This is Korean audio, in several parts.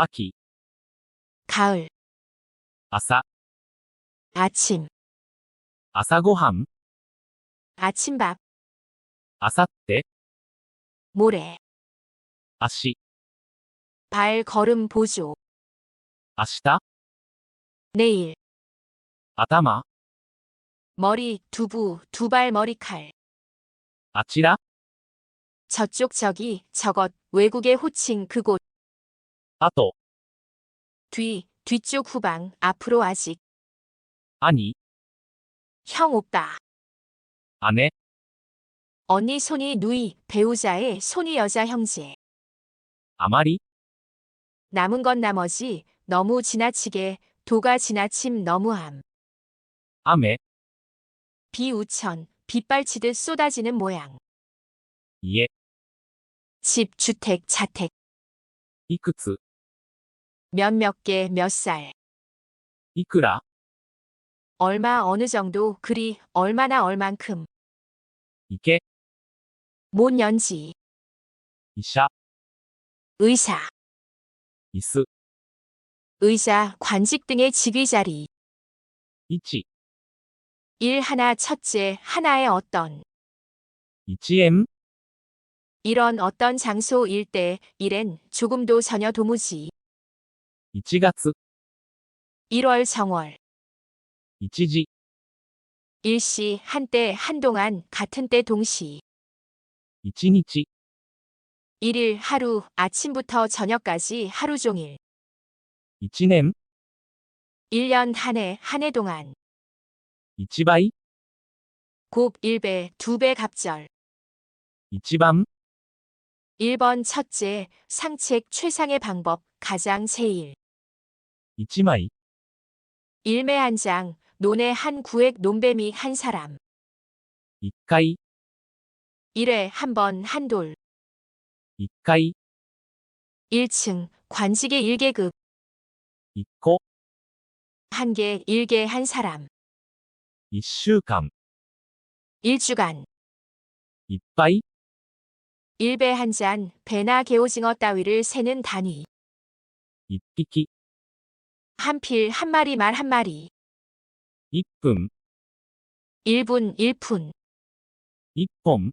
秋、 가을, 朝、 아침, 朝ごはん、 아침밥, あさって、 모레, 明日、 발걸음 보조, 明日、 내일, 頭、 머리, 두부, 두발 머리칼, あちら、 저쪽 저기, 저것, 외국의 호칭 그곳, あと、 뒤, 뒤쪽 후방, 앞으로 아직, 兄、 형 오빠, 姉、 언니 손이 누이, 배우자의 손이 여자 형제, あまり、 남은 건 나머지, 너무 지나치게, 도가 지나침 너무함, 雨、 비우천, 빗발치듯 쏟아지는 모양, 家、 집, 주택, 자택, いくつ、 몇몇 개, 몇 살, いくら、 얼마 어느 정도, 그리, 얼마나 얼만큼, 行け、 못 연지, 医者、 의사, 椅子、 의자, 관직 등의 직위 자리, 位置、 일 하나 첫째, 하나의 어떤, 1円、 이런 어떤 장소 일대, 일엔 조금도 전혀 도무지, 1月、 1월 정월, 1時、 일시, 한때, 한동안, 같은 때 동시, 1日、 일일, 하루, 아침부터 저녁까지 하루 종일, 1年、 1년 한 해 동안, 1倍、 곱 1배, 2배 갑절, 1番、 1번 첫째, 상책 최상의 방법, 가장 제일, 1枚、 일매 한 장, 논의 한 구획 논뱀이 한 사람, 1回、 1회 한 번 한 돌, 1回、 1층, 관직의 1계급, 1個、 한 개, 1개 한 사람, 1週間、 1주간, いっぱい、 1배 한 잔, 배나 개오징어 따위를 세는 단위, 1匹、 한 필, 한 마리 말 한 마리, 1分、 1분, 1푼, 1本、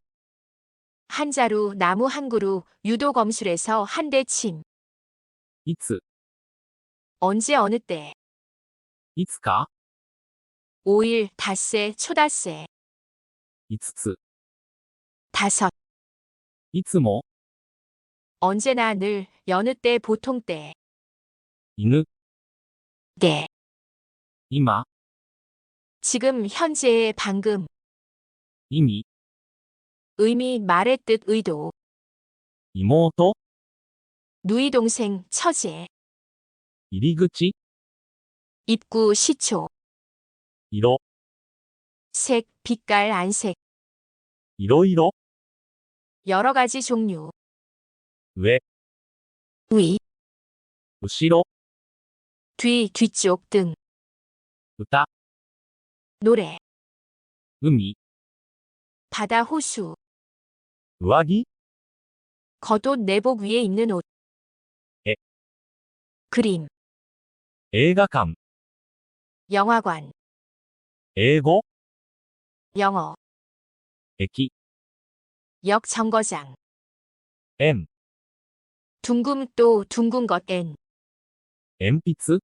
한 자루, 나무 한 그루, 유도 검술에서 한 대 침, いつ、 언제 어느 때, いつか、 5일, 닷새, 초닷새, 5つ、 5, いつも、 언제나 늘, 여느 때 보통 때, 犬、 때, 今、 지금 현재의 방금, 意味、 의미 말의 뜻 의도, 妹、 누이 동생 처제, 入り口、 입구 시초, 色、 색 빛깔 안색, いろいろ、 여러 가지 종류, 上、 위, 後ろ、 뒤 뒤쪽 등, 歌、 노래, 海、 바다 호수, 上着、 겉옷 내복 위에 입는 옷, 에. 그림, 映画館、 영화관, 英語、 영어, 駅、 역 정거장, 円、 둥금 또 둥근 것 N, 鉛筆、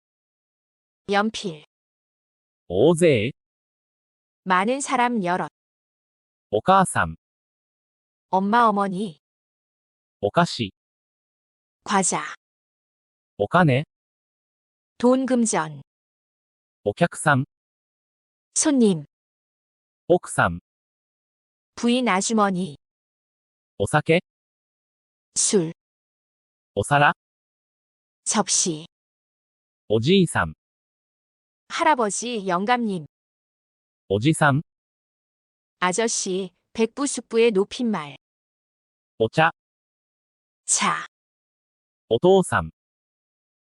연필, 大勢、 많은 사람 여럿, お母さん、 엄마 어머니, お菓子、 과자, お金、 돈 금전, お客さん、 손님, 奥さん、 부인 아주머니, お酒、 술, お皿、 접시, おじいさん、 할아버지 영감님, おじさん、 아저씨, 백부숙부의 높임말, お茶、 차, お父さん、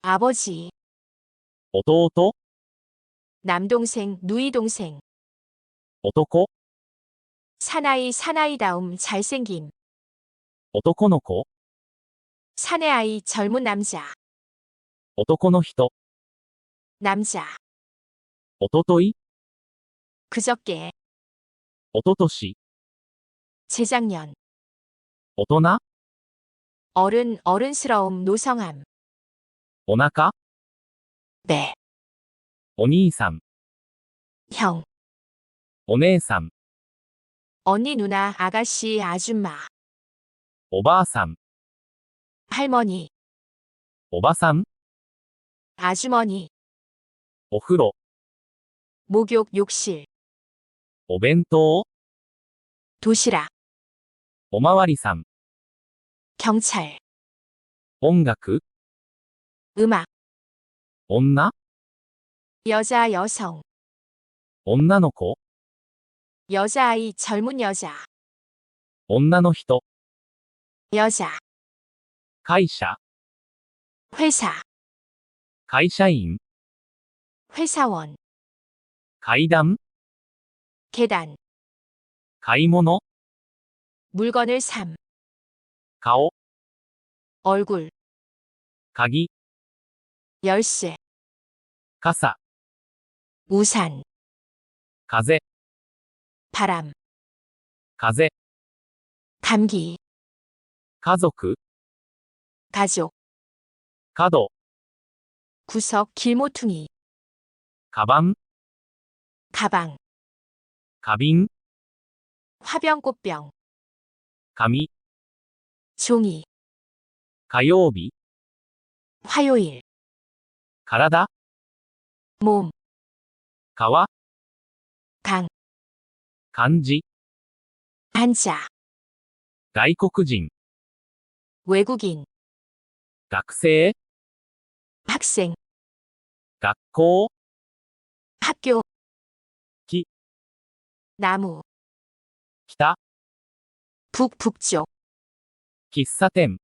아버지, 弟、 남동생, 누이동생, 男、 사나이 사나이다움 잘생김, 男の子、 사내아이 젊은 남자, 男の人、 남자, おととい、 그저께, おととし、 재작년, 大人、 어른, 어른스러움, 노성함, お腹、 네, お兄さん、 형, お姉さん、 언니, 누나, 아가씨, 아줌마, おばあさん、 할머니, おばさん、 아주머니, お風呂、 목욕, 욕실, お弁当、 도시락, おまわりさん、 경찰, 音楽、 음악, 女、 여자, 여성, 女の子、 여자아이, 젊은 여자, 女の人、 여자, 会社、 회사, 会社員、 회사원, 階段、 계단, 買い物、 물건을 삼, 顔、 얼굴, 鍵、 열쇠, 傘、 우산, 風、 바람, 風、 감기, 家族、 가족, 角、 구석, 길모퉁이, カバン、 가방, 花瓶、 화병, 꽃병, 紙、 종이, 火曜日、 화요일, 体、 몸, 皮、 강, 漢字、 한자, 外国人、 외국인, 学生、 학생, 学校、 학교, 기, 나무, 北、 북, 북쪽, 喫茶店、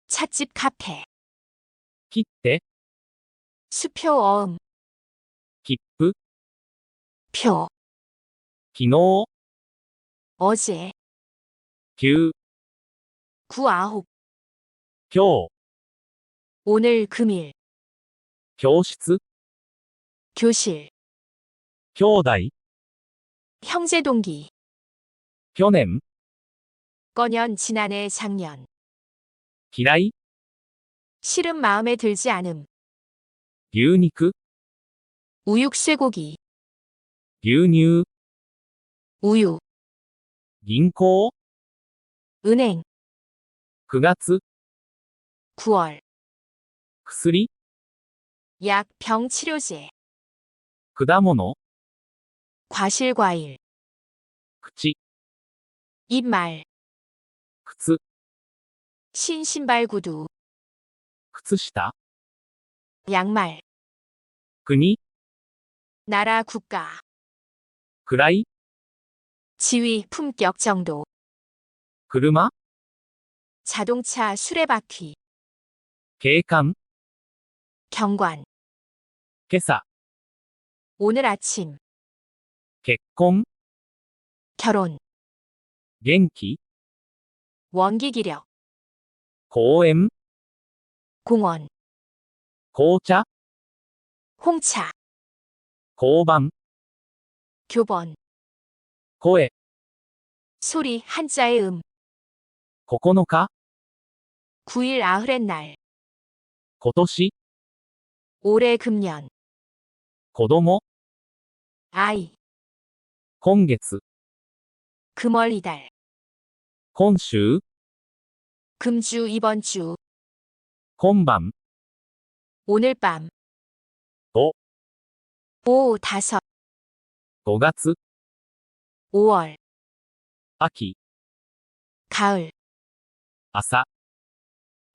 찻집, 카페, 切って、 수표, 어음, 切符、 표, 昨日、 어제, 急、 구아홉, 今日、 오늘, 금일, 教室、 교실, 兄弟、 형제, 동기, 去年、 꺼년, 지난해, 작년, 嫌い、 싫음, 마음에 들지 않음, 牛肉、 우육, 쇠고기, 牛乳、 우유, 銀行、 은행, 9月、 9월, 薬、 약, 병, 치료제, 果物、 과실, 과일, 口、 입말, 靴、 신, 신발, 구두, 靴下、 양말, 国、 나라, 국가, 位、 지위, 품격, 정도, 車、 자동차, 수레바퀴, 警官、 경관, 今朝、 오늘 아침, 結婚、 결혼, 元気、 원기, 기력, 公園、 공원, 紅茶、 홍차, 交番、 교본, 声、 소리, 한자의 9日、 9일, 아흐렛 날, 今年、 올해, 금년, 子供、 아이, 今月、 금월, 이달, 今週、 금주, 이번 주, 今晩、 오늘 밤, 5、 오, 다섯, 5月、 5월, 秋、 가을, 朝、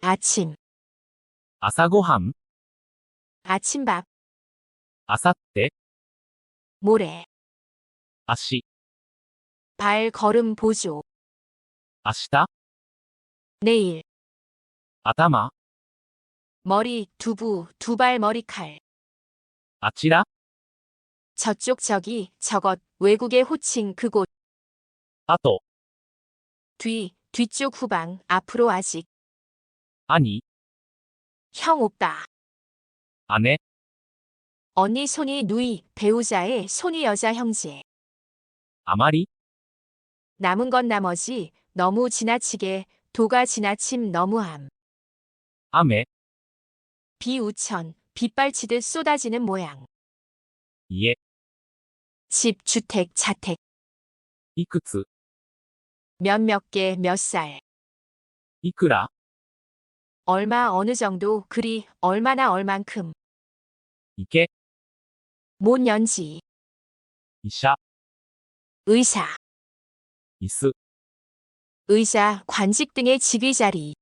아침, 朝ごはん、 아침밥, あさって、 모레, 足、 발, 걸음, 보조, 明日、 내일, 頭、 머리, 두부, 두발, 머리칼, あちら、 저쪽, 저기, 저것, 외국의 호칭, 그곳, あと、 뒤, 뒤쪽, 후방, 앞으로, 아직, 兄、 형, 오빠, 姉、 언니 손이 누이, 배우자의 손이 여자 형제. あまり、 남은 건 나머지, 너무 지나치게, 도가 지나침 너무함. 雨、 비우천, 빗발치듯 쏟아지는 모양. 家、 집, 주택, 자택. いくつ、 몇몇 개, 몇 살. いくら、 얼마 어느 정도, 그리, 얼마나 얼만큼. 行け、 못 연지. 医者、 의사. 椅子、 의자, 관직 등의 직위 자리.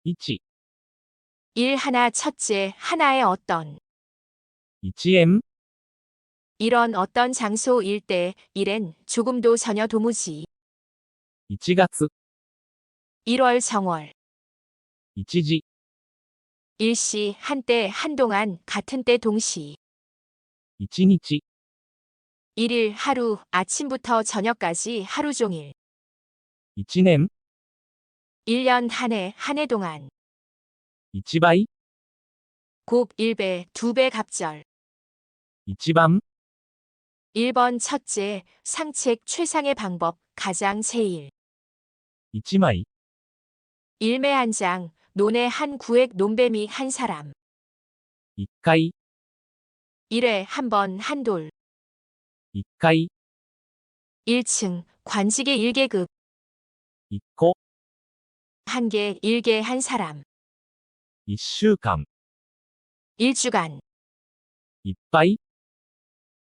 位置、 일 하나 첫째, 하나의 어떤. 1円、 이런 어떤 장소 일대, 일엔 조금도 전혀 도무지. 1月、 1월 정월. 1時、 일시, 한때, 한동안, 같은 때 동시. 1日、 일일, 하루, 아침부터 저녁까지 하루 종일. 1年、 1년 한 해 동안. 1倍、 곱 1배, 2배 갑절. 1番、 1번 첫째, 상책 최상의 방법, 가장 제일. 1枚、 일매 한 장, 논에 한 구획 논뱀이 한 사람. 1回、 일회 한 번 한 돌. 1回、 1층, 관직의 1계급. 1個、 한 개, 1개 한 사람. 1週間、 1주간. いっぱい、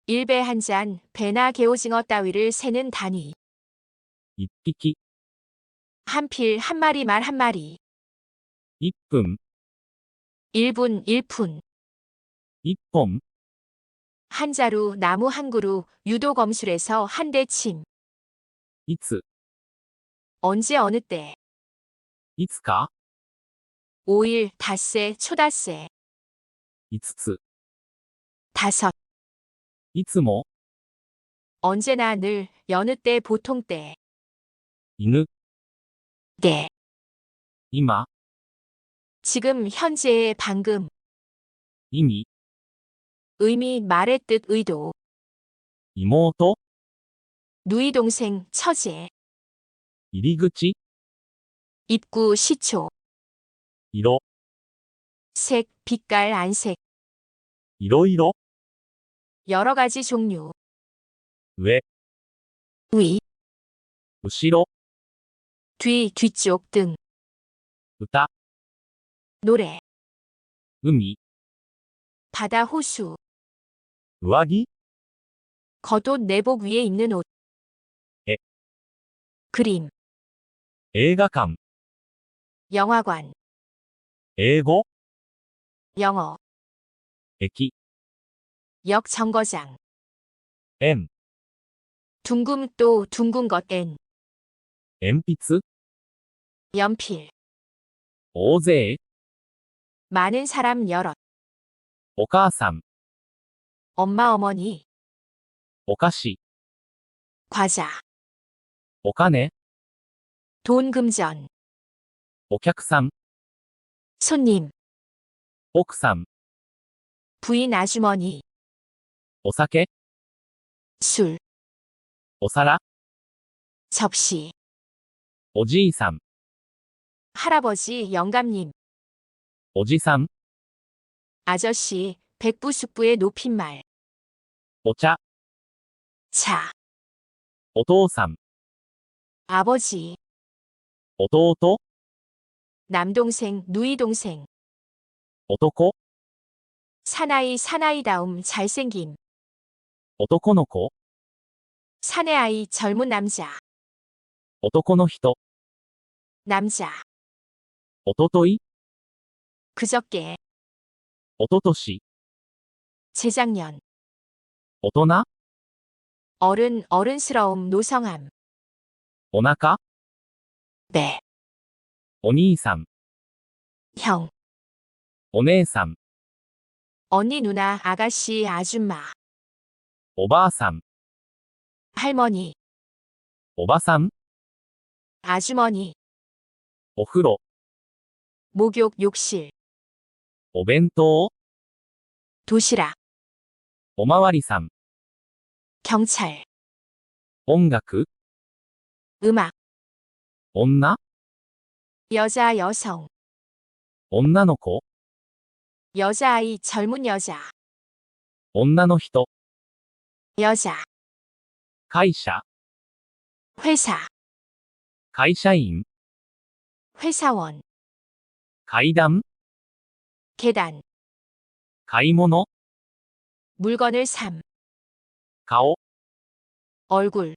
일배 한 잔, 배나 개오징어 따위를 세는 단위. 1匹、 한 필, 한 마리 말 한 마리. 1分、 1분, 1푼. 1本、 한 자루, 나무 한 그루, 유도 검술에서 한 대 침. いつ、 언제 어느 때. いつか、 5일, 닷새, 초닷새. 5つ、 5. いつも、 언제나 늘, 여느 때 보통 때. 犬、 때. 今、 지금 현재의 방금. 意味、 의미 말의 뜻 의도. 妹、 누이 동생 처제. 入り口、 입구 시초. 色、 색 빛깔 안색. いろいろ、 여러 가지 종류. 上、 위, 後ろ、 뒤, 뒤쪽 등. 歌、 노래. 海、 바다 호수. 上着、 겉옷 내복 위에 입는 옷. 에. 그림. 映画館、 영화관. 英語、 영어. 駅、 역 정거장. 円、 둥금 또 둥근 것 엔. 鉛筆、 연필. 大勢、 많은 사람 여럿. お母さん、 엄마 어머니. お菓子、 과자. お金、 돈 금전. お客さん、 손님. 奥さん、 부인 아주머니. お酒、 술. お皿、 접시. おじいさん、 할아버지 영감님. おじさん、 아저씨 백부숙부의 높임말. お茶、 차. お父さん、 아버지. 弟、 남동생 누이동생. 男、 사나이 사나이다움 잘생김. 男の子、 사내아이 젊은 남자. 男の人、 남자. おととい、 그저께. おととし、 재작년. 大人、 어른 어른스러움 노성함. お腹、 배. お兄さん、 형. お姉さん、 언니 누나 아가씨 아줌마. おばあさん、 할머니. おばさん、 아주머니. お風呂、 목욕 욕실. お弁当、 도시락, おまわりさん、 경찰, 音楽、 음악, 女、 여자, 여성, 女の子、 여자아이, 젊은 여자, 女の人、 여자, 会社、 회사, 会社員、 회사원, 階段、 계단, 買い物、 물건을 삼, 顔、 얼굴,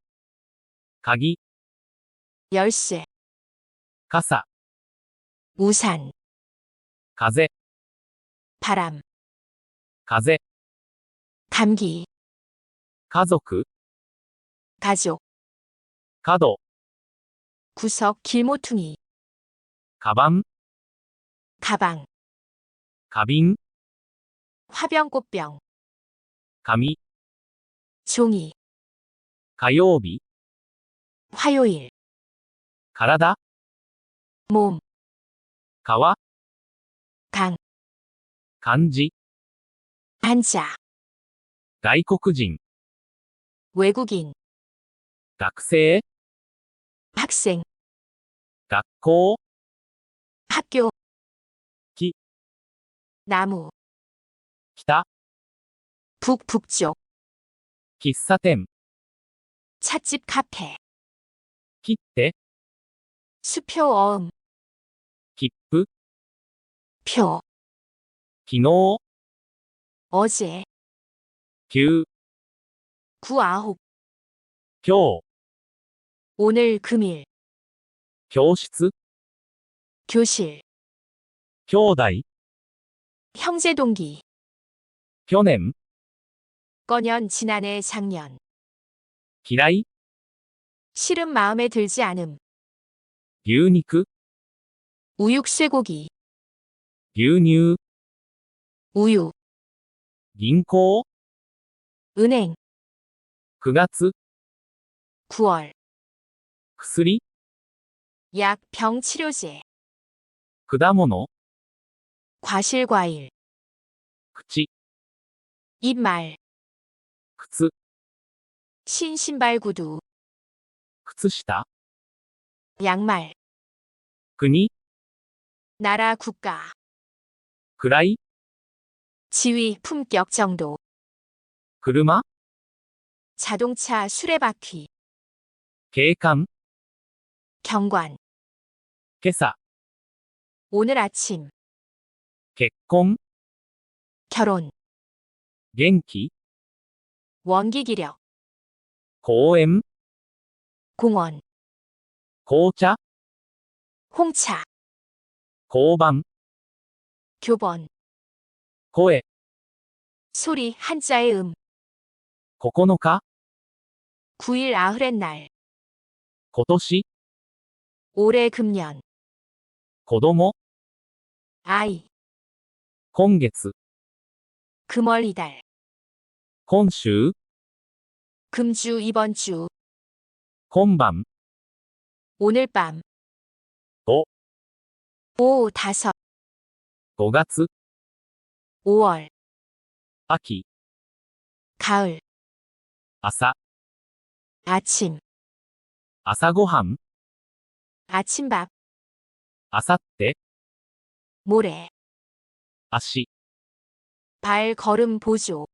鍵、 열쇠, 傘、 우산, 風、 바람, 風、 감기, 家族、 가족, 角、 구석, 길모퉁이, カバン、 가방, 花瓶、 화병, 꽃병, 紙、 종이, 火曜日、 화요일, 体、 몸, 皮、 강, 漢字、 한자, 外国人、 외국인, 学生、 학생, 学校、 학교, 기, 나무, 北、 북쪽, 喫茶店、 찻집, 카페, 切って、 수표, 어음, 切符、 표, 昨日、 어제, 急、 구아홉, 今日、 오늘 금일, 教室、 교실, 兄弟、 형제, 동기, 去年、 꺼년, 지난해, 작년, 嫌い、 싫음, 마음에 들지 않음, 牛肉、 우육, 쇠고기, 牛乳、 우유, 銀行、 은행, 9月、 9월, 薬、 약, 병, 치료제, 果物、 과실, 과일, 口、 입말, 靴、 신, 신발, 구두, 靴下、 양말, 国、 나라, 국가, 位、 지위, 품격, 정도, 車、 자동차, 수레바퀴, 警官、 경관, 今朝、 오늘 아침, 結婚、 결혼, 元気、 원기, 기력, 公園、 공원, 紅茶、 홍차, 交番、 교본, 声、 소리, 한자의 9日、 9일, 아흐렛 날, 今年、 올해, 금년, 子供、 아이, 今月、 금월, 이달, 今週、 금주, 이번 주, 今晩、 오늘 밤, 5、 오, 다섯, 5月、 5월, 秋、 가을, 朝、 아침, 朝ごはん、 아침밥, あさって、 모레, 足、 발, 걸음, 보조,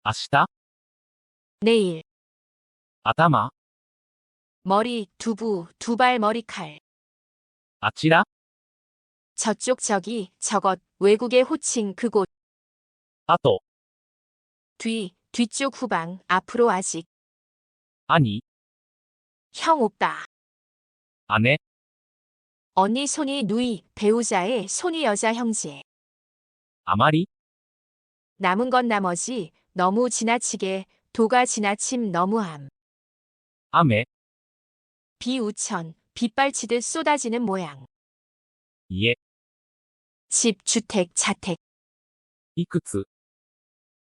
明日、 내일, 頭、 머리, 두부, 두발, 머리칼, あちら、 저쪽, 저기, 저것, 외국의 호칭, 그곳, あと、 뒤, 뒤쪽, 후방, 앞으로, 아직, 兄、 형, 오빠, 姉、 언니, 손이, 누이, 배우자의 손이, 여자, 형제, あまり、 남은 건 나머지, 너무 지나치게, 도가 지나침, 너무함, 雨、 비, 우천, 빗발치듯 쏟아지는 모양, 家、 집, 주택, 자택, いくつ、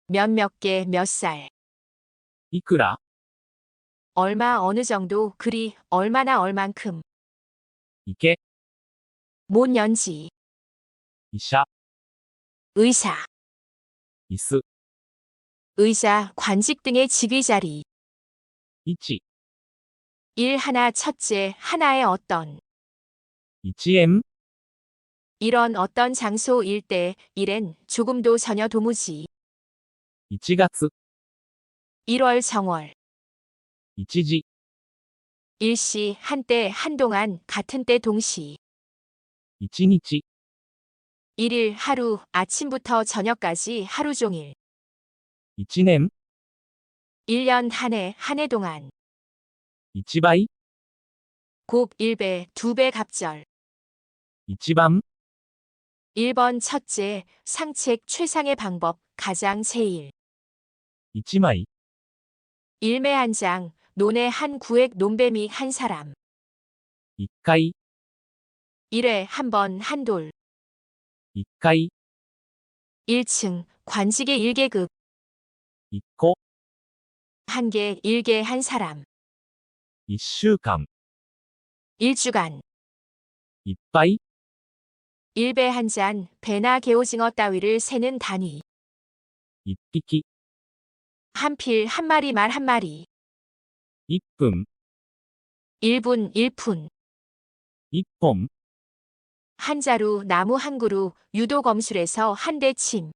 몇몇 개, 몇 살, いくら、 얼마, 어느 정도, 그리, 얼마나, 얼만큼, 行け、 뭔 연지, 医者、 의사, 椅子。 의자, 관직 등의 직위자리. 1、일 하나 첫째, 하나의 어떤. 1円。 이런 어떤 장소일 때, 일엔 조금도 전혀 도무지. 1月。 1월 정월. 1時。 일시, 한때, 한동안, 같은 때 동시. 1日。 일일, 하루, 아침부터 저녁까지 하루 종일. 1年。 1년 한 해, 한 해 동안. 1倍。 곱 1배, 2배 갑절. 1番。 1번 첫째, 상책 최상의 방법, 가장 제일. 1枚。 일매 한 장, 논에 한 구획 논뱀이 한 사람. 1回。 일회 한 번 한 돌. 1回。 1층, 관직의 1계급. 1個。 한 개, 1개 한 사람. 1週間。 1주간. いっぱい。 일배 한 잔, 배나 개오징어 따위를 세는 단위. 1匹。 한 필, 한 마리 말 한 마리. 1分。 1분, 1푼. 1本。 한 자루, 나무 한 그루, 유도 검술에서 한 대 침.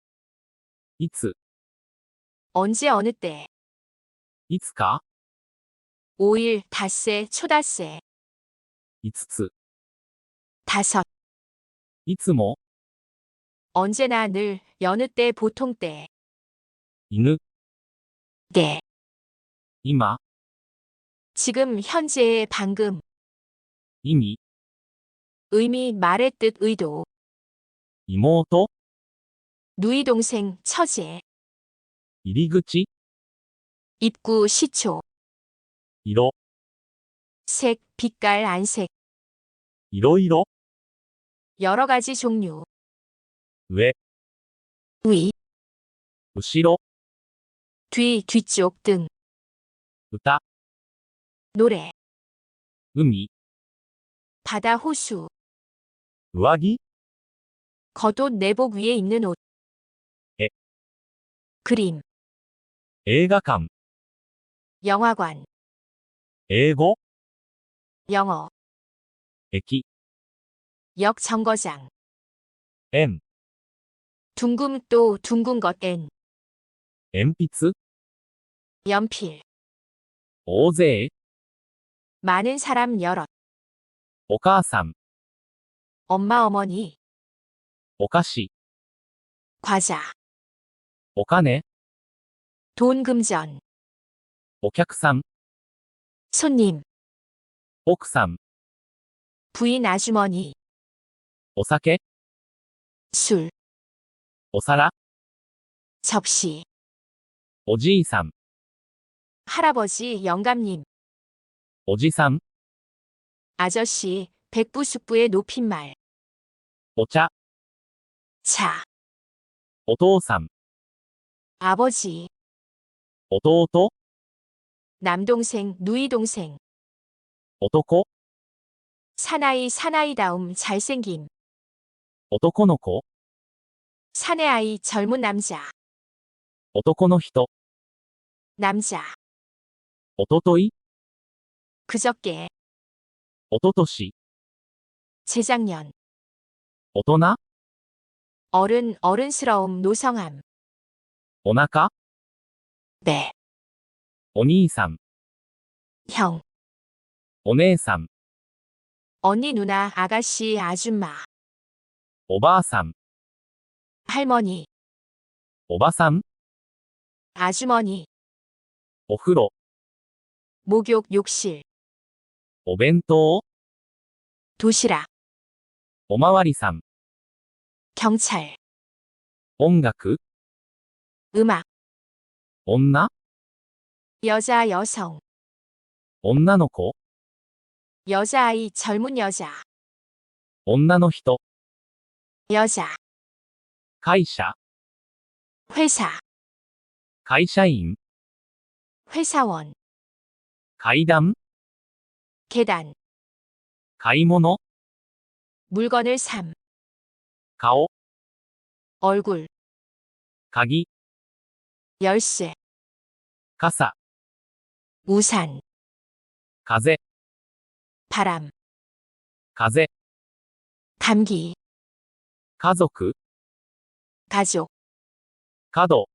いつ。 언제 어느 때. いつか。 5일, 닷새, 초닷새. 5つ。 5. いつも。 언제나 늘, 여느 때 보통 때. 犬。 때. 今。 지금 현재의 방금. 意味。 의미 말의 뜻 의도. 妹。 누이 동생 처제. 入り口。 입구 시초. 色。 색 빛깔 안색. いろいろ。 여러 가지 종류. 上。 위. 後ろ。 뒤 뒤쪽 등. 歌。 노래. 海。 바다 호수. 上着。 겉옷 내복 위에 입는 옷. 에. 그림. 映画館。 영화관. 英語。 영어. 駅。 역 정거장. 円。 둥금 또 둥근 것 N. 鉛筆。 연필. 大勢。 많은 사람 여럿. お母さん。 엄마 어머니. お菓子。 과자. お金。 돈 금전. お客さん。 손님. 奥さん。 부인 아주머니. お酒。 술. お皿。 접시. おじいさん。 할아버지 영감님. おじさん。 아저씨 백부숙부의 높임말. お茶。 차. お父さん。 아버지. 弟。 남동생 누이동생. 男。 사나이 사나이다움 잘생김. 男の子。 사내 아이 젊은 남자. 男の人。 남자. おととい。 그저께. おととし。 재작년. 大人。 어른 어른스러움 노성함. お腹。 네. お兄さん。 형. お姉さん。 언니 누나 아가씨 아줌마. おばあさん。 할머니. おばさん。 아주머니. お風呂。 목욕 욕실. お弁当。 도시락. おまわりさん。 경찰. 音楽。 음악. 女。 여자 여성. 女の子。 여자아이 젊은 여자. 女の人。 여자. 会社。 회사. 会社員。 회사원. 階段。 계단. 買い物。 물건을 삼. 顔。 얼굴. 鍵。 열쇠, 傘、 우산, 風、 바람, 風、 감기, 家族、 가족, 角、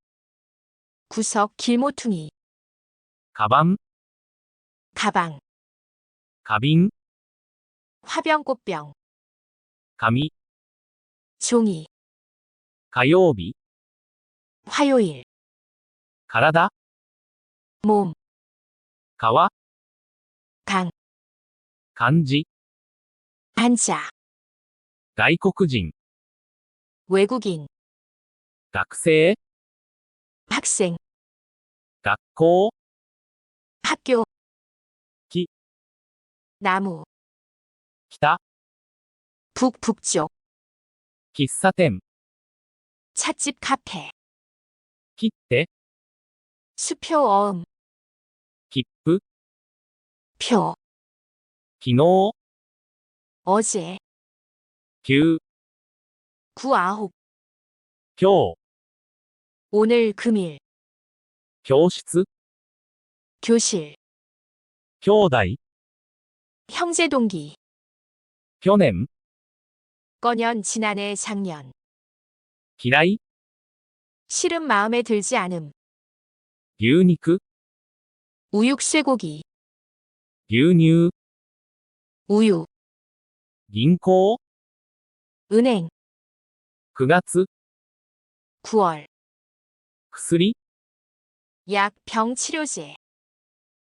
구석, 길모퉁이, カバン、 가방, 花瓶、 화병, 꽃병, 紙、 종이, 火曜日、 화요일, 体、 몸, 皮、 강, 漢字、 한자, 外国人、 외국인, 学生、 학생, 学校、 학교, 기, 나무, 北、 북쪽, 喫茶店、 찻집, 카페, 切って、 수표, 어음, 切符、 표, 昨日、 어제, 急、 구아홉, 今日、 오늘 금일, 教室、 교실, 兄弟、 형제, 동기, 去年、 꺼년, 지난해, 작년, 嫌い、 싫음, 마음에 들지 않음, 牛肉、 우육, 쇠고기, 牛乳、 우유, 銀行、 은행, 9月、 9월, 薬、 약, 병, 치료제,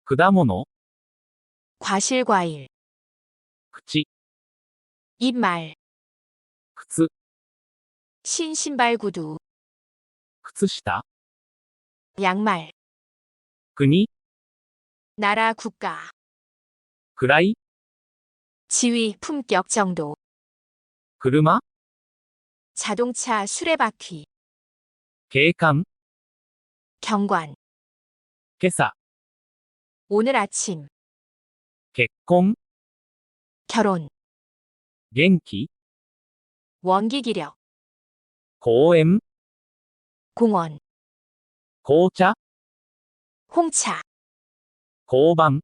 果物、 과실, 과일, 口、 입말, 靴、 신, 신발, 구두, 靴下、 양말, 国、 나라, 국가, 位、 지위, 품격, 정도, 車、 자동차, 수레바퀴, 警官、 경관, 今朝、 오늘 아침, 結婚、 결혼, 元気、 원기, 기력, 公園、 공원, 紅茶、 홍차, 交番、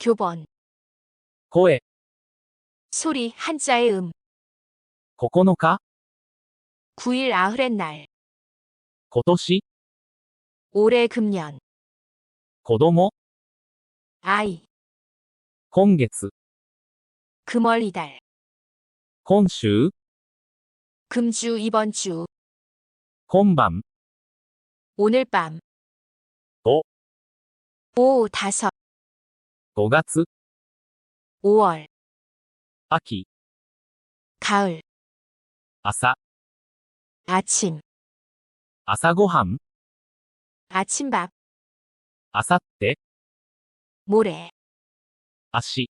교본, 声、 소리, 한자의 9日、 9일, 아흐렛 날, 今年、 올해, 금년, 子供、 아이, 今月、 금월, 이달, 今週、 금주, 이번 주, 今晩、 오늘 밤, 5、 오, 다섯, 5月、 5월, 秋、 가을, 朝、 아침, 朝ごはん、 아침밥, あさって、 모레, 足、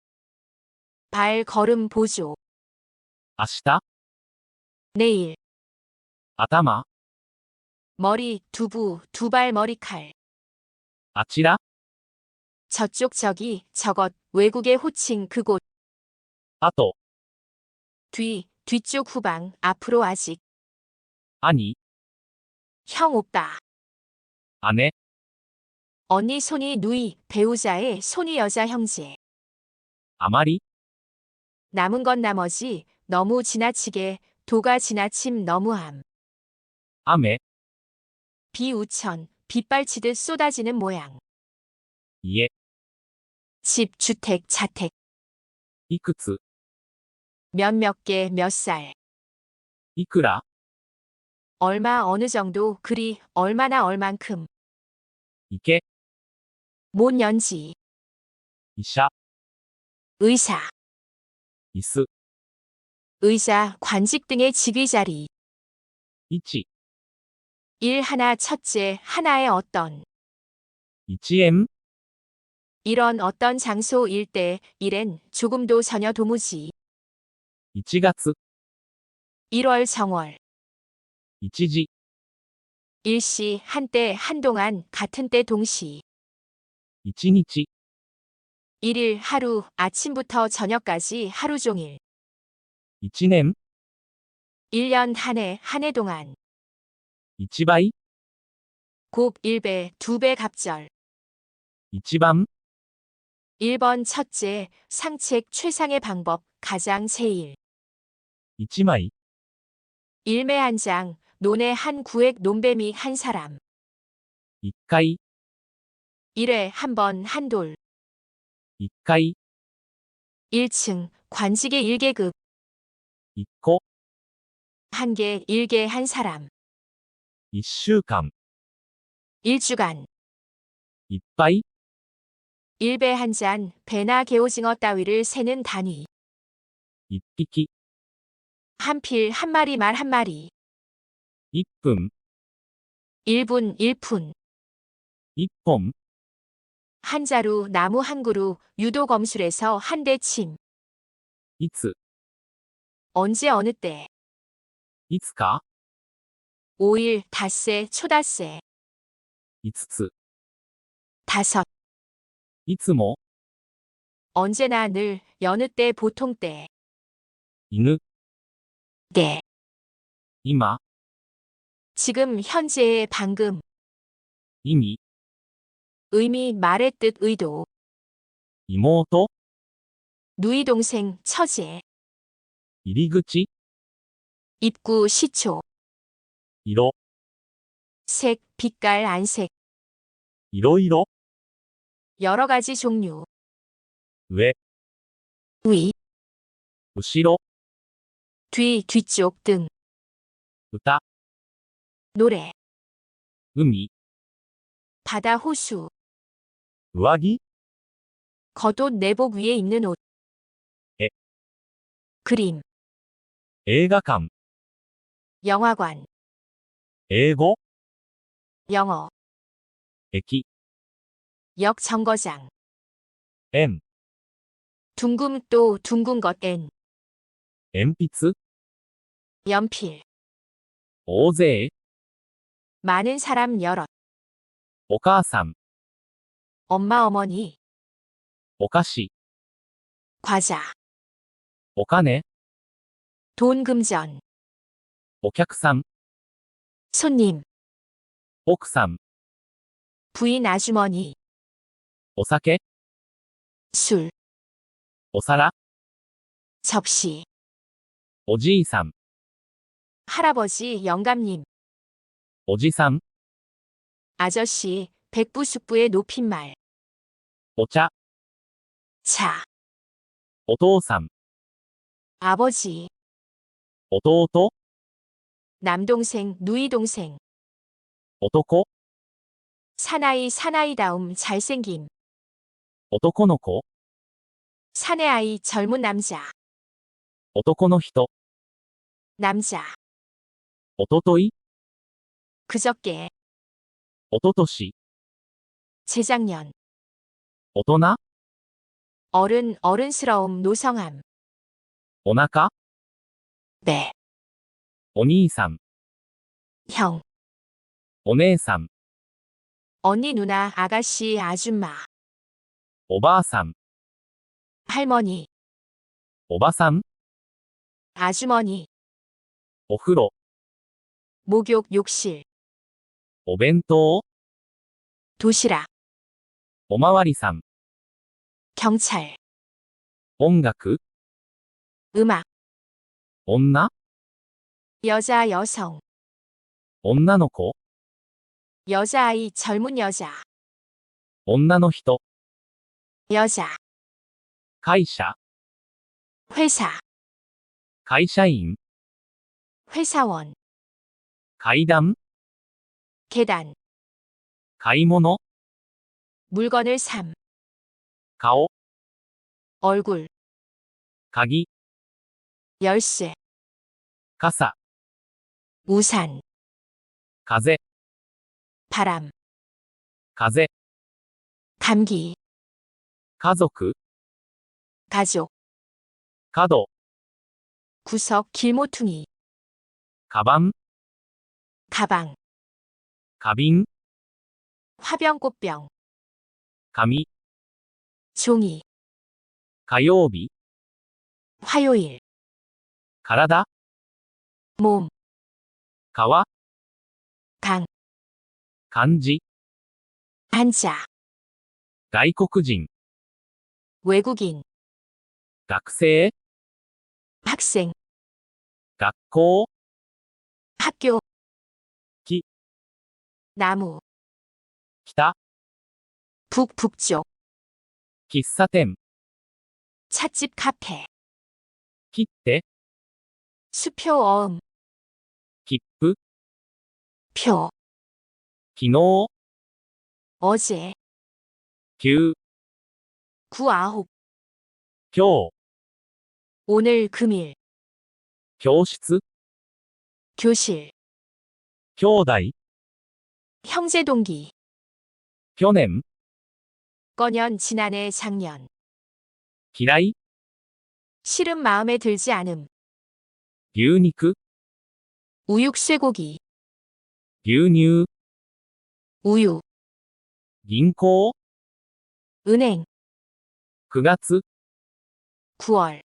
발, 걸음, 보조, 明日、 내일, 頭、 머리, 두부, 두발, 머리칼, あちら、 저쪽, 저기, 저것, 외국의 호칭, 그곳, あと、 뒤, 뒤쪽, 후방, 앞으로, 아직, 兄、 형, 오빠, 姉、 언니, 손이, 누이, 배우자의 손이, 여자, 형제, あまり、 남은 건 나머지, 너무 지나치게, 도가 지나침, 너무함, 雨、 비, 우천, 빗발치듯 쏟아지는 모양, 家、 집, 주택, 자택, いくつ、 몇 개, 몇 살, いくら、 얼마, 어느 정도, 그리, 얼마나, 얼만큼, いけ、 뭔 연지, 医者、 의사, 椅子、 의자, 관직 등의 직위 자리, 位置、 일 하나, 첫째, 하나의 어떤, 1円、 이런 어떤 장소, 일대, 일엔 조금도 전혀 도무지, 1月、 1월, 정월, 一時、 일시, 한때, 한동안, 같은 때, 동시, 一日、 일일, 하루, 아침부터 저녁까지 하루 종일, 一年、 1년, 한 해 동안, 一倍、곱 1배, 2배 갑절. 一番、 1번 첫째, 상책 최상의 방법, 가장 제일. 一枚、 일매 한 장, 논에 한 구획 논뱀이 한 사람. 一回、 일회 한 번 한 돌. 一回、 1층, 관직의 1계급. 一個、 한 개, 1개 한 사람. 一週間、 1주간. いっぱい、 일배 한 잔, 배나 개오징어 따위를 세는 단위. 一匹、 한 필 한 마리 말 한 마리. 一分、 1분 1푼. 一本、 한 자루 나무 한 그루, 유도 검술에서 한 대 침. いつ、 언제 어느 때. いつか、 5일 닷새 초닷새. いつつ、 5. いつも、 언제나 늘, 여느 때 보통 때. 犬、 때. 今、 지금 현재의 방금. 意味、 의미 말의 뜻 의도. 妹、 누이 동생 처제. 入り口、 입구 시초. 色、 색 빛깔 안색. いろいろ、 여러 가지 종류. 上、 위, 後ろ、 뒤, 뒤쪽 등. 歌、 노래. 海、 바다 호수. 上着、 겉옷 내복 위에 입는 옷. 에. 그림. 映画館、 영화관. 英語、 영어. 駅、 역 정거장. 円、 둥금 또 둥근 것 N. 鉛筆、 연필. 大勢、 많은 사람 여럿. お母さん、 엄마 어머니. お菓子、 과자. お金、 돈 금전. お客さん、 손님. 奥さん、 부인 아주머니. お酒、 술. お皿、 접시. おじいさん、 할아버지 영감님. おじさん、 아저씨 백부숙부의 높임말. お茶、 차. お父さん、 아버지. 弟、 남동생 누이동생. 男、 사나이 사나이다움 잘생김. 男の子、 사내아이 젊은 남자. 男の人、 남자. おととい、 그저께. おととし、 재작년. 大人、 어른 어른스러움 노성함. お腹、 배. お兄さん、 형. お姉さん、 언니 누나 아가씨 아줌마. おばあさん、 할머니. おばさん、 아주머니. お風呂、 목욕 욕실. お弁当、 도시락. おまわりさん、 경찰. 音楽、 음악. 女、 여자 여성. 女の子、 여자아이 젊은 여자. 女の人、 여자. 会社、 회사. 会社員、 회사원. 階段、 계단. 買い物、 물건을 삼. 顔、 얼굴. 鍵、 열쇠. 傘、 우산. 風、 바람. 風、 감기. 家族、 가족. 角、 구석 길모퉁이. カバン、 가방. 花瓶、 화병꽃병. 紙、 종이. 火曜日、 화요일. 体、 몸. 皮、 강. 漢字、 한자, 外国人、 외국인, 学生、 학생, 学校、 학교, 木、 나무, 北、 북쪽, 喫茶店、 찻집 카페, 切手、 수표 어음, 切符、 표, 昨日、 어제, 9、 9, 9, 今日、 오늘 금일, 教室、 교실, 兄弟、 형제 동기, 去年、 꺼년 지난해 작년, 嫌い、 싫음 마음에 들지 않음, 牛肉、 우육 쇠고기, 牛乳、 우유, 銀行、 은행, 9月、 9월,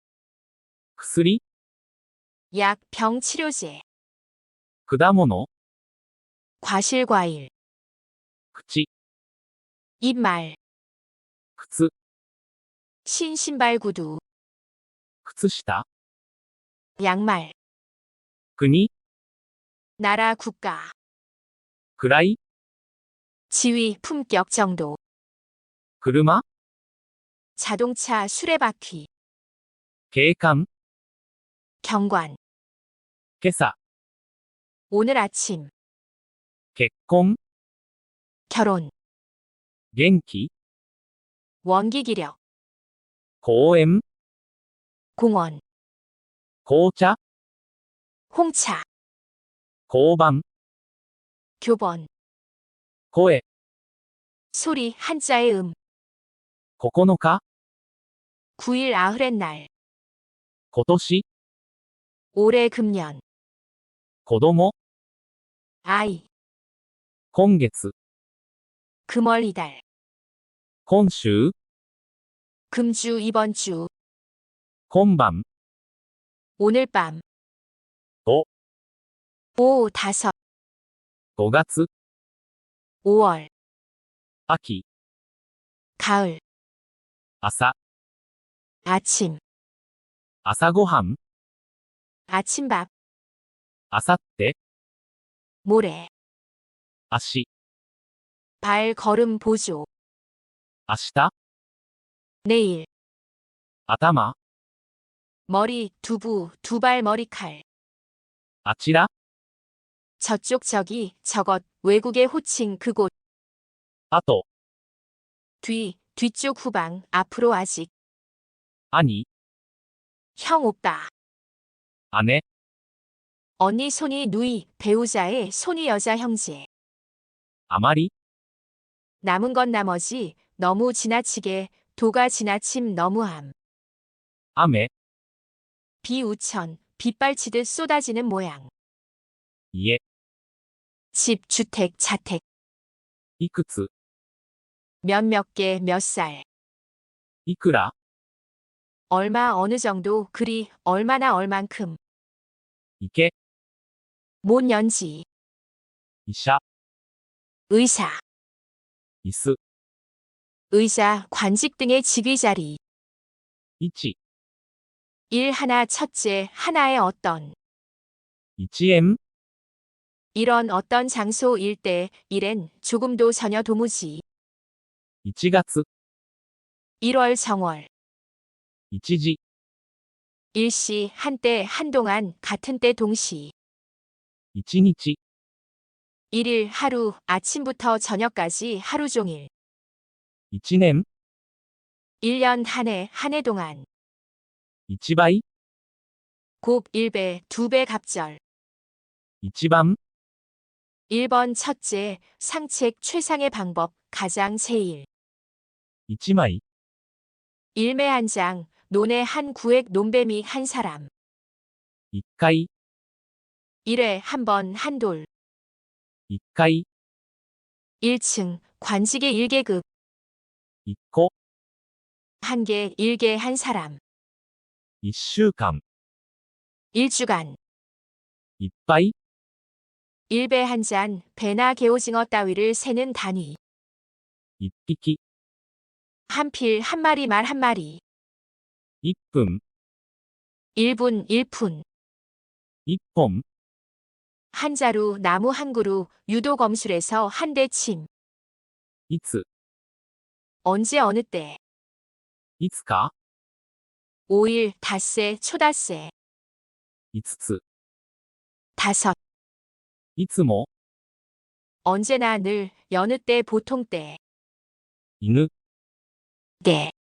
薬、 약, 병 치료제, 果物、 과실 과일, 口、 입말, 靴、 신발 구두, 靴下、 양말, 国、 나라 국가, 位、 지위 품격 정도, 車、 자동차 수레바퀴, 景観、 경관, 今朝、 오늘 아침, 結婚、 결혼, 元気、 원기 기력, 公園、 공원, 紅茶、 홍차, 交番、 교본, 声、 소리 한자의 9日、 9일 아흐렛 날, 今年、 올해 금년, 子供、 아이, 今月、 금월 이달, 今週、 금주 이번 주, 今晩、 오늘 밤, 5、 5, 5, 5月、 5월, 秋、 가을, 朝、 아침, 朝ごはん、 아침밥, あさって、 모레, 足、 발 걸음 보조, 明日、 내일, 頭、 머리, 두부, 두발 머리칼, あちら、 저쪽 저기, 저것, 외국의 호칭 그곳, あと、 뒤, 뒤쪽 후방, 앞으로 아직, 兄、 형 오빠, 姉、 언니 손이 누이, 배우자의 손이 여자 형제, あまり、 남은 건 나머지, 너무 지나치게, 도가 지나침 너무함, 雨、 비우천, 빗발치듯 쏟아지는 모양, 家、 집, 주택, 자택, いくつ、 몇 개, 몇 살, いくら、 얼마 어느 정도, 그리, 얼마나 얼만큼, 行け、 못 연지, 医者、 의사, 椅子、 의자, 관직 등의 직위 자리, 位置、 일 하나 첫째, 하나의 어떤, 1円、 이런 어떤 장소 일대, 일엔 조금도 전혀 도무지, 1月、 1월 정월, 1時、 일시, 한때, 한동안, 같은 때 동시, 1日、 일일, 하루, 아침부터 저녁까지 하루 종일, 1年、 1년 한 해, 한 해 동안, 1倍、 곱 1배, 2배 갑절, 1番、 1번 첫째, 상책 최상의 방법, 가장 제일, 1枚、 일매 한 장, 논의 한 구획 논뱀이 한 사람, 1回、 1회 한 번 한 돌, 1回、 1층, 관직의 1계급, 1個、 한 개, 1개 한 사람, 1週間、 1주간, いっぱい、 일배 한 잔, 배나 개오징어 따위를 세는 단위. 一匹、 한 필 한 마리 말 한 마리. 一分、 1분 1푼. 一本、 한 자루 나무 한 그루 유도 검술에서 한 대 침. いつ、 언제 어느 때. いつか、 5일 닷새 초닷새. いつつ、 5. いつも、 언제나 늘 여느 때 보통 때. 犬、 때.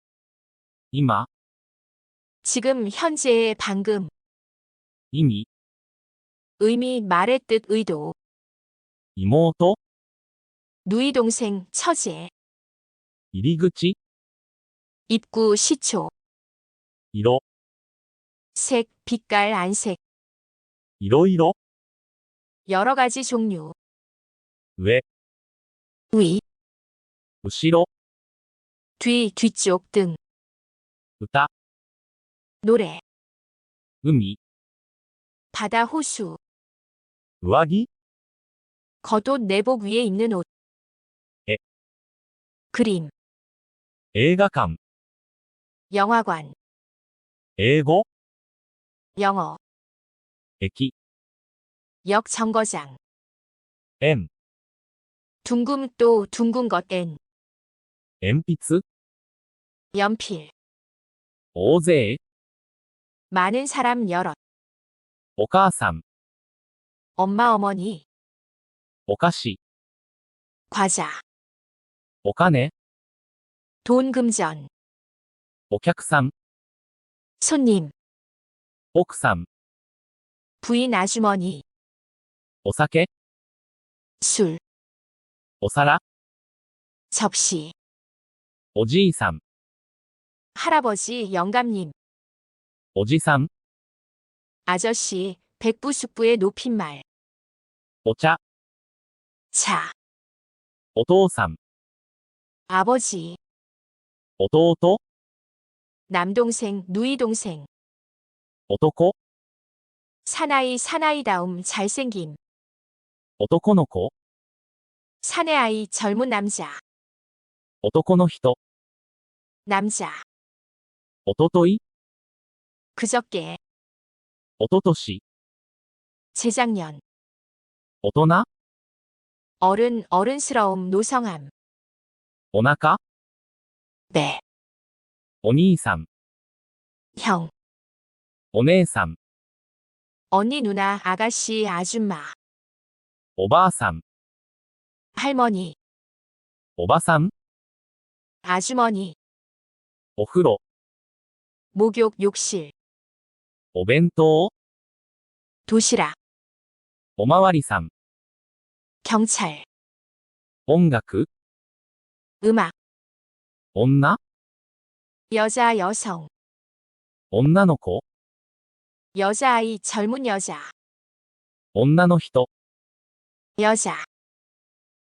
今、 지금 현재의 방금. 意味、 의미 말의 뜻 의도. 妹、 누이 동생 처제. 入り口、 입구 시초. 色、 색 빛깔 안색. いろいろ、 여러 가지 종류. 上、 위, 後ろ、 뒤, 뒤쪽 등. 歌、 노래. 海、 바다 호수. 上着、 겉옷 내복 위에 입는 옷. 에. 그림. 映画館、 영화관. 英語、 영어. 駅、 역 정거장. 円、 둥금 또 둥근 것 N. 鉛筆、 연필. 大勢、 많은 사람 여럿. お母さん、 엄마 어머니. お菓子、 과자. お金、 돈 금전. お客さん、 손님. 奥さん、 부인 아주머니. お酒、 술. お皿、 접시. おじいさん、 할아버지 영감님. おじさん、 아저씨 백부숙부의 높임말. お茶、 차. お父さん、 아버지. 弟、 남동생 누이동생. 男、 사나이 사나이다움 잘생김. 男の子、 사내아이 젊은 남자. 男の人、 남자. おととい、 그저께. おととし、 재작년. 大人、 어른 어른스러움 노성함. お腹、 배. お兄さん、 형. お姉さん、 언니 누나 아가씨 아줌마. おばあさん、 할머니. おばさん、 아주머니. お風呂、 목욕 욕실. お弁当、 도시락. おまわりさん、 경찰. 音楽、 음악. 女、 여자 여성. 女の子、 여자아이 젊은 여자. 女の人、 여자.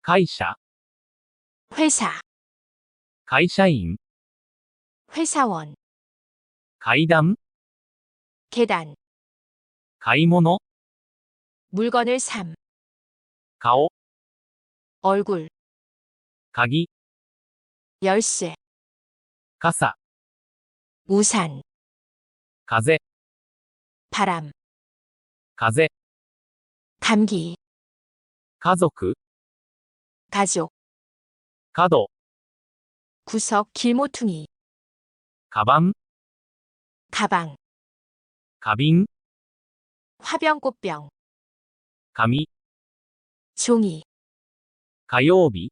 会社、 회사. 会社員、 회사원. 階段、 계단. 買い物、 물건을 삼. 顔、 얼굴. 鍵、 열쇠. 傘、 우산. 風、 바람. 風、 감기. 家族、 가족. 角、 구석 길모퉁이. カバン、 가방. 花瓶、 화병꽃병. 紙、 종이. 火曜日、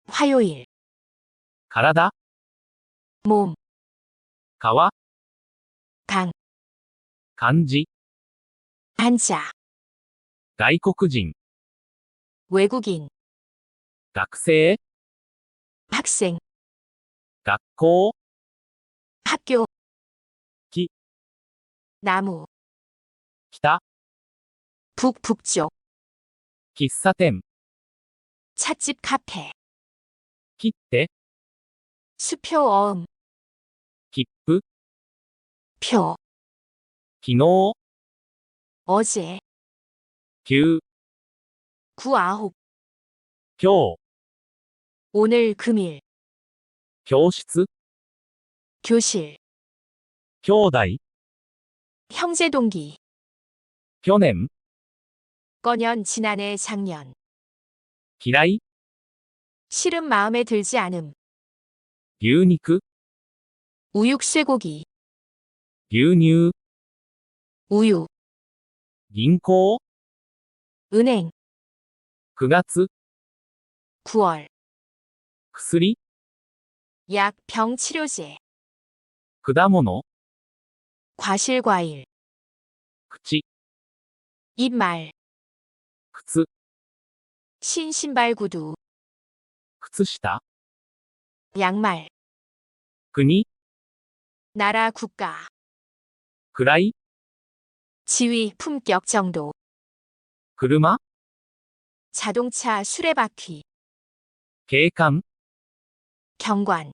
화요일. 体、 몸. 皮、 강. 漢字、 한자. 外国人、 외국인. 学生、 학생. 学校、 학교. 기. 나무. 北、 북쪽. 喫茶店、 찻집 카페. 切って、 수표 어음. 切符、 표. 昨日、 어제. 急、구 아홉. 今日、 오늘 금일. 教室、 교실. 兄弟、 형제 동기. 去年、 꺼년 지난해 작년. 嫌い、 싫음 마음에 들지 않음. 牛肉、 우육 쇠고기. 牛乳、 우유. 銀行、 은행. 9月、 9월. 薬、 약, 병 치료제. 果物、 과실 과일. 口、 입말. 靴、 신발 구두. 靴下、 양말. 国、 나라 국가. 位、 지위 품격 정도. 車、 자동차 수레바퀴. 景観、 경관.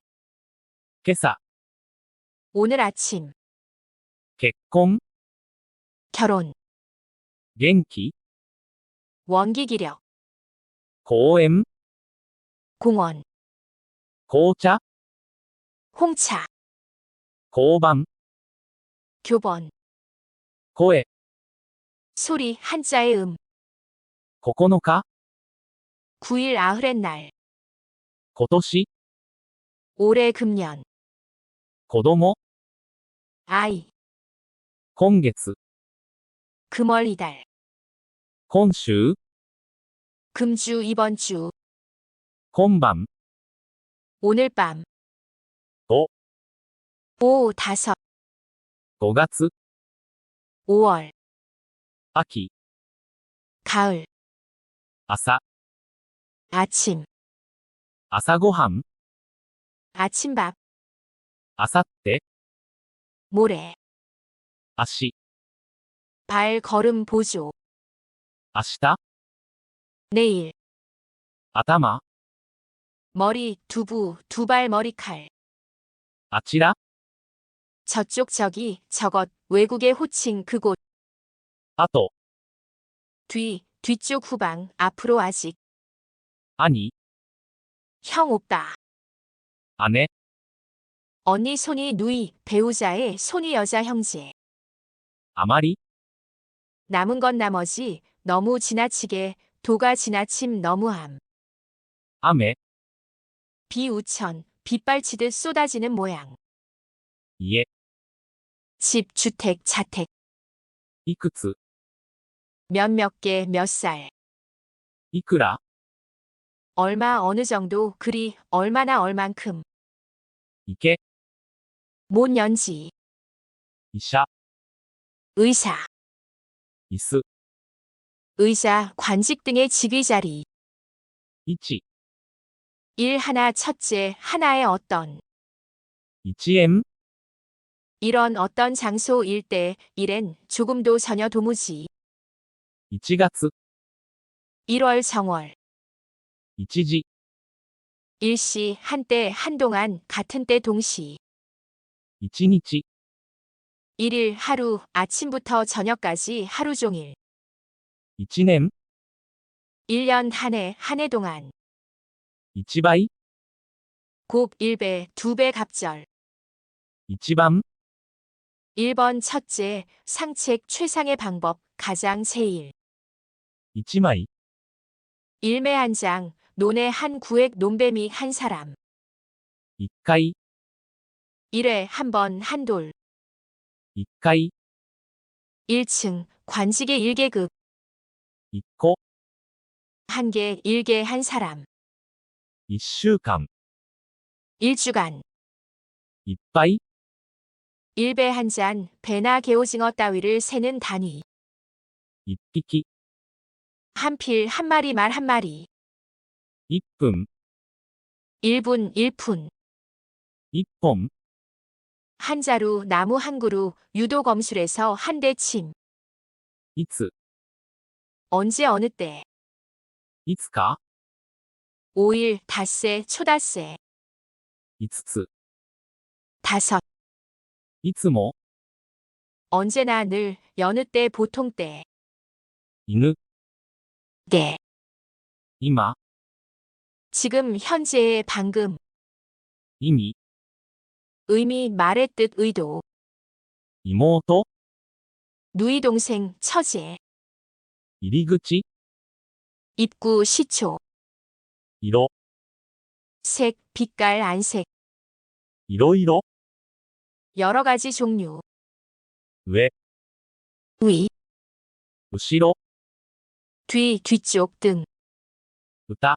今朝、 오늘 아침. 結婚、 결혼. 元気、 원기기력. 公園、 공원. 紅茶、 홍차. 交番、 교본. 声、 소리 한자의 9日、 9일 아흐렛 날. 今年、 올해 금년. 子供、 아이. 今月、 금월 이달. 今週、 금주 이번 주. 今晩、 오늘 밤. 오. 오 다섯. 5月、 5월. 秋、 가을. 朝、 아침. 朝ごはん、 아침밥. あさって、 모레. 足、 발걸음 보조. 明日、 내일. 頭、 머리 두부 두발 머리칼. あちら、 저쪽 저기 저것 외국의 호칭 그곳. あと、 뒤쪽 후방 앞으로 아직. 兄、 형 오빠. 姉、 언니 손이 누이 배우자의 손이 여자 형제. あまり、 남은 건 나머지 너무 지나치게 도가 지나침 너무함. 雨、 비우천 빗발치듯 쏟아지는 모양. 家、 집 주택 자택. いくつ、 몇몇 개 몇 살. いくら、 얼마 어느 정도 그리 얼마나 얼만큼. 行け、 못 연지. 医者、 의사. 椅子、 의자 관직 등의 직위 자리. 位置、 일 하나 첫째 하나의 어떤. 1円、 이런 어떤 장소 일대 일엔 조금도 전혀 도무지. 1月、 1월 정월. 1時、 일시 한때 한동안 같은 때 동시. 1日、 일일 하루 아침부터 저녁까지 하루 종일. 1年、 1년 한 해 동안. 1倍、 곱 1배 2배 갑절. 1番、 1번 첫째 상책 최상의 방법 가장 제일. 1枚、 일매 한 장 논에 한 구획 논뱀이 한 사람. 1回、 1회 한 번 한 돌. 1回、 1층 관직의 1계급. 1個、 한 개 1개 한 사람. 1週間、 1주간. いっぱい、 1배 한 잔 배나 개오징어 따위를 세는 단위. 1匹、 한 필 한 마리 말 한 마리. 1分、 1분 1푼. 1本、 한 자루 나무 한 그루 유도 검술에서 한 대 침. いつ、 언제 어느 때. いつか、 5일 닷새 초닷새. 5つ、 5. いつも、 언제나 늘 여느 때 보통 때. 犬、 때. 今、 지금 현재의 방금. 意味、 의미 말의 뜻 의도. 妹、 누이 동생 처제. 入り口、 입구 시초. 色、 색 빛깔 안색. いろいろ、 여러 가지 종류. 上、 위, 後ろ、 뒤 뒤쪽 등. 歌、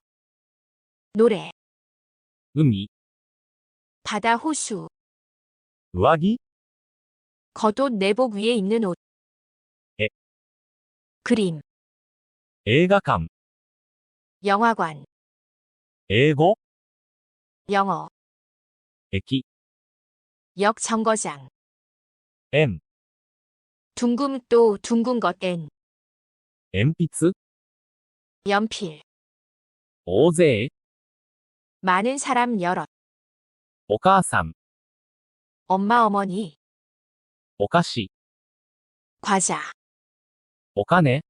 노래. 海、 바다 호수. 上着、 겉옷 내복 위에 입는 옷. 에. 그림. 映画館、 영화관. 英語、 영어. 駅、 역 정거장. 円、 둥금 또 둥근 것 N. 鉛筆、 연필. 大勢、 많은 사람 여럿. お母さん、 엄마 어머니. お菓子、 과자. お金、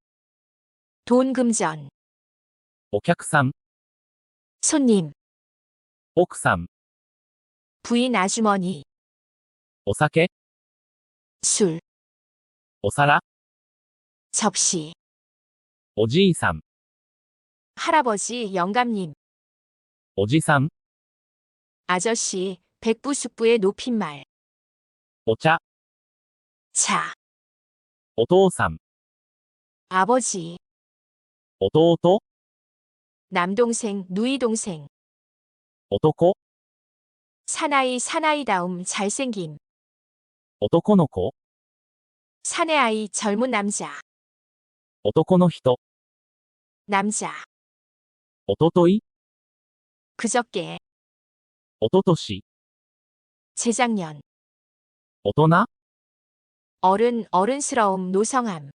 돈 금전. お客さん、 손님. 奥さん、 부인 아주머니. お酒、 술. お皿、 접시. おじいさん、 할아버지 영감님. おじさん、 아저씨 백부숙부의 높임말. お茶、 차. お父さん、 아버지. 弟、 남동생 누이 동생. 男、 사나이 사나이다움 잘생김. 男の子、 사내아이 젊은 남자. 男の人、 남자. おととい、 그저께. おととし、 재작년. 大人、 어른 어른스러움 노성함.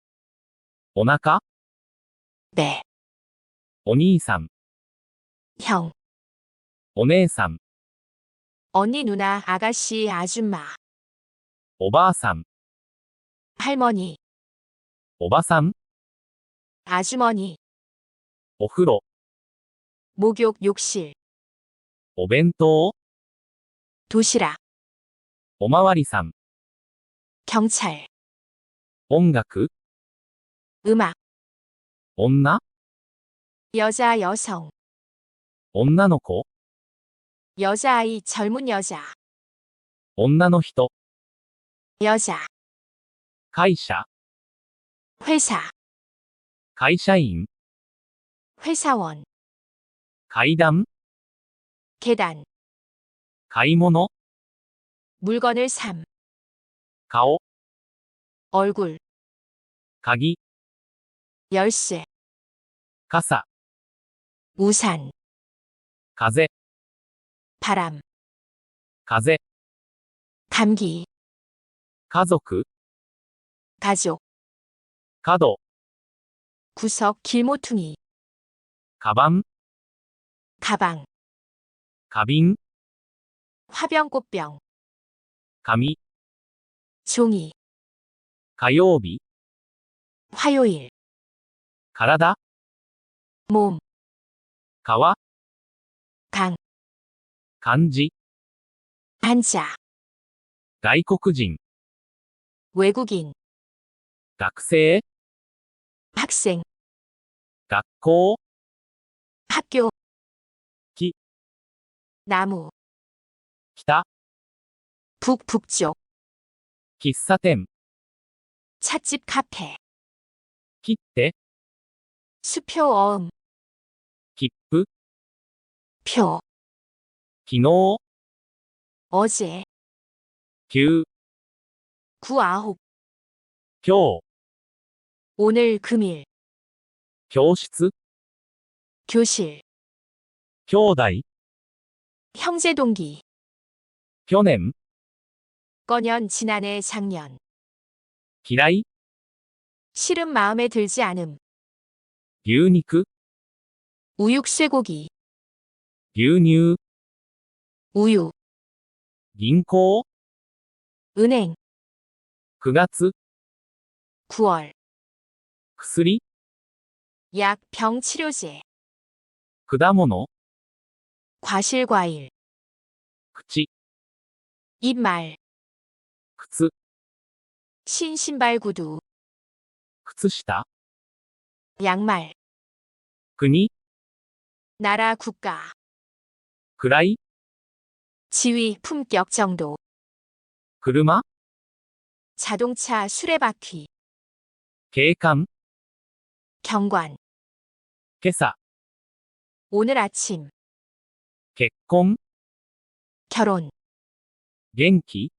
お腹、 네. お兄さん、 형. お姉さん、 언니 누나 아가씨 아줌마. おばあさん、 할머니. おばさん、 아주머니. お風呂、 목욕 욕실. お弁当、 도시락. おまわりさん、 경찰. 音楽、 음악. 女、 여자 여성. 女の子、 여자아이 젊은 여자. 女の人、 여자. 会社、 회사. 会社員、 회사원. 階段、 계단. 買い物、 물건을 삼. 顔、 얼굴. 鍵、 열쇠. 傘、 우산. 風、 바람. 風、 감기. 家族、 가족. 角、 구석 길모퉁이. カバン、 가방. 花瓶、 화병꽃병. 紙、 종이. 火曜日、 화요일. 体、 몸. 皮、 강. 漢字、 한자. 外国人、 외국인. 学生、 학생. 学校、 학교. 기. 나무. 北、 북북쪽. 喫茶店、 찻집 카페. 切って、 수표 어음. 切符、 표. 昨日、 어제. 急、 구아홉. 今日、 오늘 금일. 教室、 교실. 兄弟、 형제 동기. 去年、 꺼년 지난해 작년. 嫌い、 싫음 마음에 들지 않음. 牛肉、 우육 쇠고기. 牛乳、 우유. 銀行、 은행. 9月、 9월. 薬、 약 병 치료제. 果物、 과실 과일, 口、 입말, 靴、 신신발 구두, 靴下、 양말, 国、 나라 국가, 位、 지위 품격 정도, 車、 자동차 수레바퀴, 景観、 경관, 今朝、 오늘 아침, 結婚、 결혼, 元気、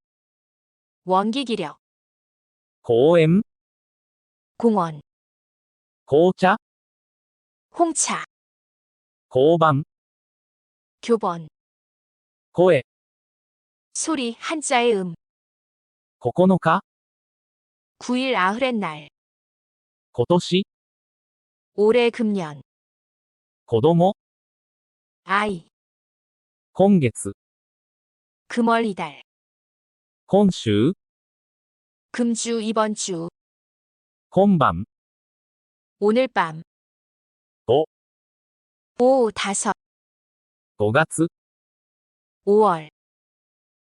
원기기력, 公園、 공원, 紅茶、 홍차, 交番、 교본, 声、 소리 한자의 9日、 9일 아흐렛 날, 今年、 올해 금년, 子供、 아이, 今月、 금월 이달, 今週、 금주 이번 주, 今晩、 오늘 밤, 5、 5, 5, 5月、 5월,